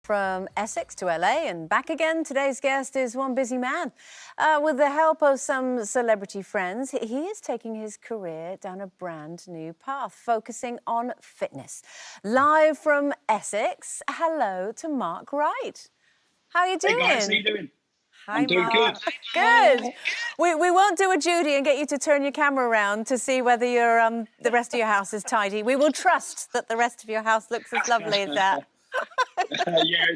From Essex to LA and back again, today's guest is one busy man. With the help of some celebrity friends, he is taking his career down a brand new path, focusing on fitness. Live from Essex, hello to Mark Wright. How are you doing? Hey guys, how you doing? Hi, I'm doing Mark. good. Good. We won't do a Judi and get you to turn your camera around to see whether your the rest of your house is tidy. We will trust that the rest of your house looks as lovely as that. Yeah,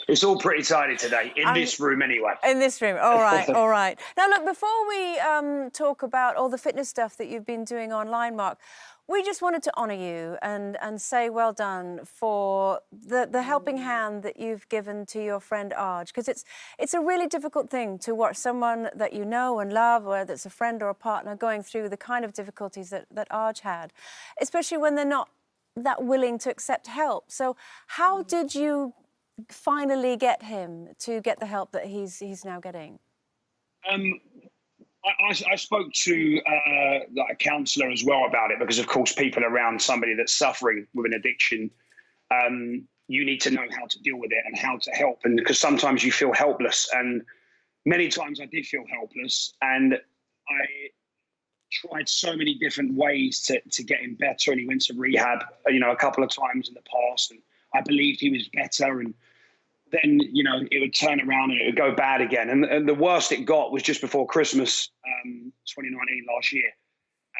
it's all pretty tidy today, in this room anyway. In this room, all right, all right. Now, look, before we talk about all the fitness stuff that you've been doing online, Mark, we just wanted to honour you and say well done for the helping hand that you've given to your friend Arg, because it's a really difficult thing to watch someone that you know and love, whether it's a friend or a partner, going through the kind of difficulties that Arg had, especially when they're not that willing to accept help. So how did you finally get him to get the help that he's now getting? I spoke to a counsellor as well about it, because of course people around somebody that's suffering with an addiction, you need to know how to deal with it and how to help, and because sometimes you feel helpless, and many times I did feel helpless, and I tried so many different ways to get him better, and he went to rehab, a couple of times in the past, and I believed he was better, and then, it would turn around and it would go bad again. And the worst it got was just before Christmas, 2019, last year.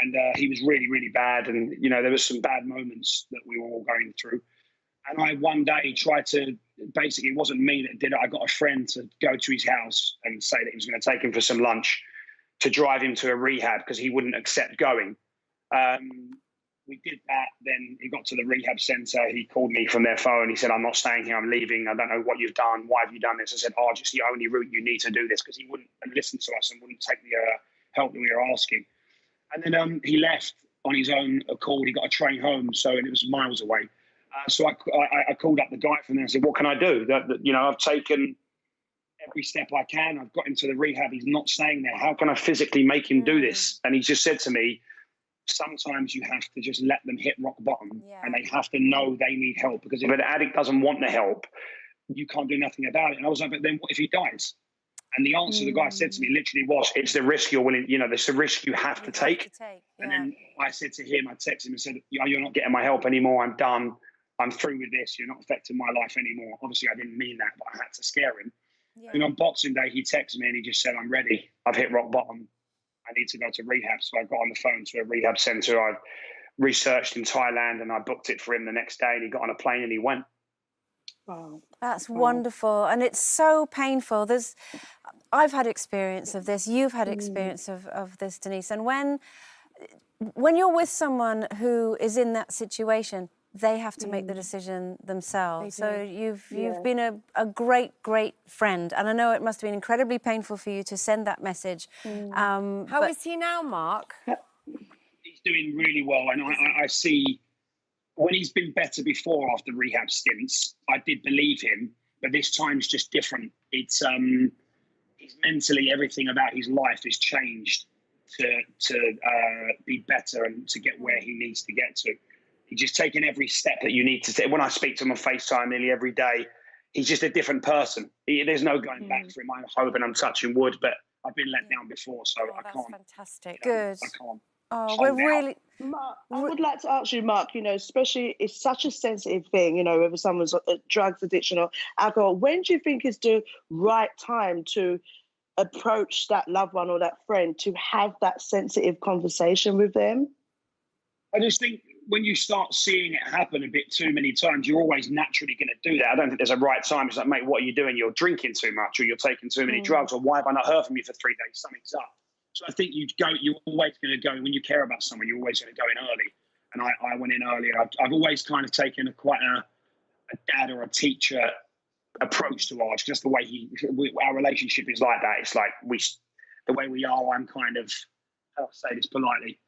And he was really, really bad, and, there was some bad moments that we were all going through. And I one day tried to, basically, it wasn't me that did it, I got a friend to go to his house and say that he was going to take him for some lunch, to drive him to a rehab because he wouldn't accept going. We did that. Then he got to the rehab centre. He called me from their phone. He said, "I'm not staying here. I'm leaving. I don't know what you've done. Why have you done this?" I said, "Oh, it's the only route you need to do this," because he wouldn't listen to us and wouldn't take the help that we were asking. And then he left on his own accord. He got a train home, and it was miles away. So I called up the guy from there and said, "What can I do? I've taken every step I can. I've got him to the rehab. He's not staying there. How can I physically make him do this?" And he just said to me, "Sometimes you have to just let them hit rock bottom, and they have to know they need help, because if an addict doesn't want the help, you can't do nothing about it." And I was like, "But then what if he dies?" And the answer the guy said to me literally was, "It's the risk you're willing, it's the risk you have to take." And then I said to him, I texted him and said, "You're not getting my help anymore. I'm done. I'm through with this. You're not affecting my life anymore." Obviously, I didn't mean that, but I had to scare him. And on Boxing Day, he texted me and he just said, "I'm ready. I've hit rock bottom. I need to go to rehab." So I got on the phone to a rehab centre I've researched in Thailand, and I booked it for him the next day, and he got on a plane and he went. Wow. That's wonderful. And it's so painful. I've had experience of this. You've had experience of this, Denise. And when you're with someone who is in that situation, they have to make the decision themselves. So you've been a great friend, and I know it must have been incredibly painful for you to send that message. How is he now, Mark? He's doing really well, and I see when he's been better before after rehab stints, I did believe him, but this time's just different. It's he's mentally, everything about his life has changed to be better and to get where he needs to get to. He's just taken every step that you need to take. When I speak to him on FaceTime nearly every day, he's just a different person. There's no going back for him. I'm hoping, I'm touching wood, but I've been let down before, so I can't. That's fantastic. Good. I can't. Oh, we're really... Mark, I would like to ask you, Mark, especially it's such a sensitive thing, whether someone's a drugs addiction or alcohol. When do you think is the right time to approach that loved one or that friend to have that sensitive conversation with them? I just think when you start seeing it happen a bit too many times, you're always naturally going to do that. I don't think there's a right time. It's like, mate, what are you doing? You're drinking too much, or you're taking too many drugs, or why have I not heard from you for 3 days? Something's up. So I think you're always going to go, when you care about someone, you're always going to go in early. And I went in early. I've always kind of taken quite a dad or a teacher approach to Arg. Just the way our relationship is like that. It's like the way we are, I'm kind of, how do I say this politely?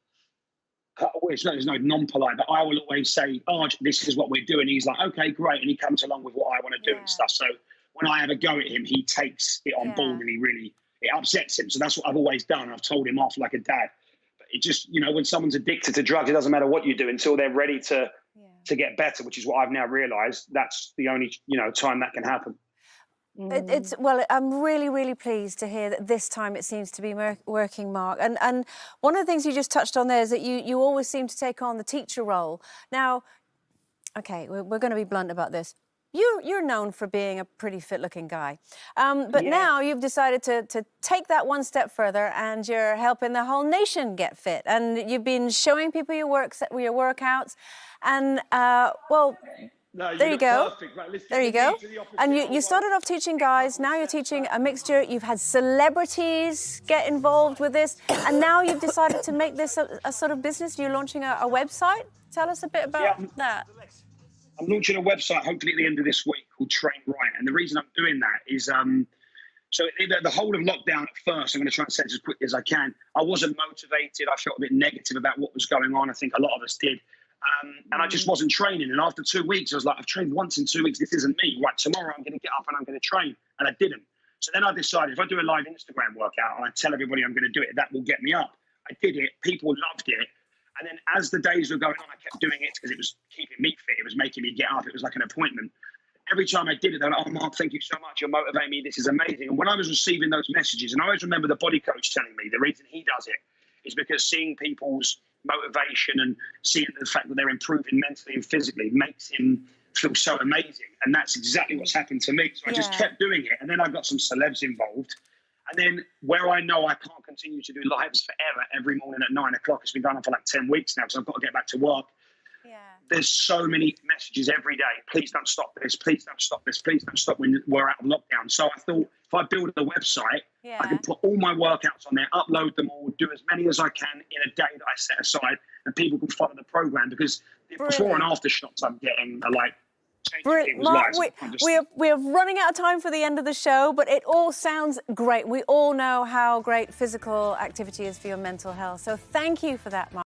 There's no non-polite, but I will always say, "Oh, this is what we're doing." He's like, "Okay, great," and he comes along with what I want to do and stuff. So when I have a go at him, he takes it on board, and it upsets him. So that's what I've always done. I've told him off like a dad. But it just, when someone's addicted to drugs, it doesn't matter what you do until they're ready to to get better, which is what I've now realised. That's the only, time that can happen. Well, I'm really, really pleased to hear that this time it seems to be working, Mark. And one of the things you just touched on there is that you always seem to take on the teacher role. Now, OK, we're going to be blunt about this. You're known for being a pretty fit-looking guy. But now you've decided to take that one step further and you're helping the whole nation get fit. And you've been showing people your workouts. And, well... No, there you go. Right, there you go. And you started off teaching guys, now you're teaching a mixture. You've had celebrities get involved with this, and now you've decided to make this a sort of business. You're launching a website. Tell us a bit about that. I'm launching a website hopefully at the end of this week called Train Right. And the reason I'm doing that is, so the whole of lockdown at first, I'm going to try and say it as quickly as I can. I wasn't motivated. I felt a bit negative about what was going on. I think a lot of us did. And I just wasn't training. And after 2 weeks, I was like, I've trained once in 2 weeks. This isn't me. Right, tomorrow I'm going to get up and I'm going to train. And I didn't. So then I decided if I do a live Instagram workout and I tell everybody I'm going to do it, that will get me up. I did it. People loved it. And then as the days were going on, I kept doing it because it was keeping me fit. It was making me get up. It was like an appointment. Every time I did it, they're like, oh, Mark, thank you so much. You're motivating me. This is amazing. And when I was receiving those messages, and I always remember the body coach telling me the reason he does it is because seeing people's motivation and seeing the fact that they're improving mentally and physically makes him feel so amazing. And that's exactly what's happened to me. So I just kept doing it. And then I got some celebs involved. And then where I know I can't continue to do lives forever every morning at 9 o'clock, it's been going on for like 10 weeks now because I've got to get back to work. There's so many messages every day. Please don't stop this. Please don't stop this. Please don't stop when we're out of lockdown. So I thought if I build a website, I can put all my workouts on there, upload them all, do as many as I can in a day that I set aside, and people can follow the program because the before and after shots I'm getting are like changing people's Mark, lives. we're running out of time for the end of the show, but it all sounds great. We all know how great physical activity is for your mental health. So thank you for that, Mark.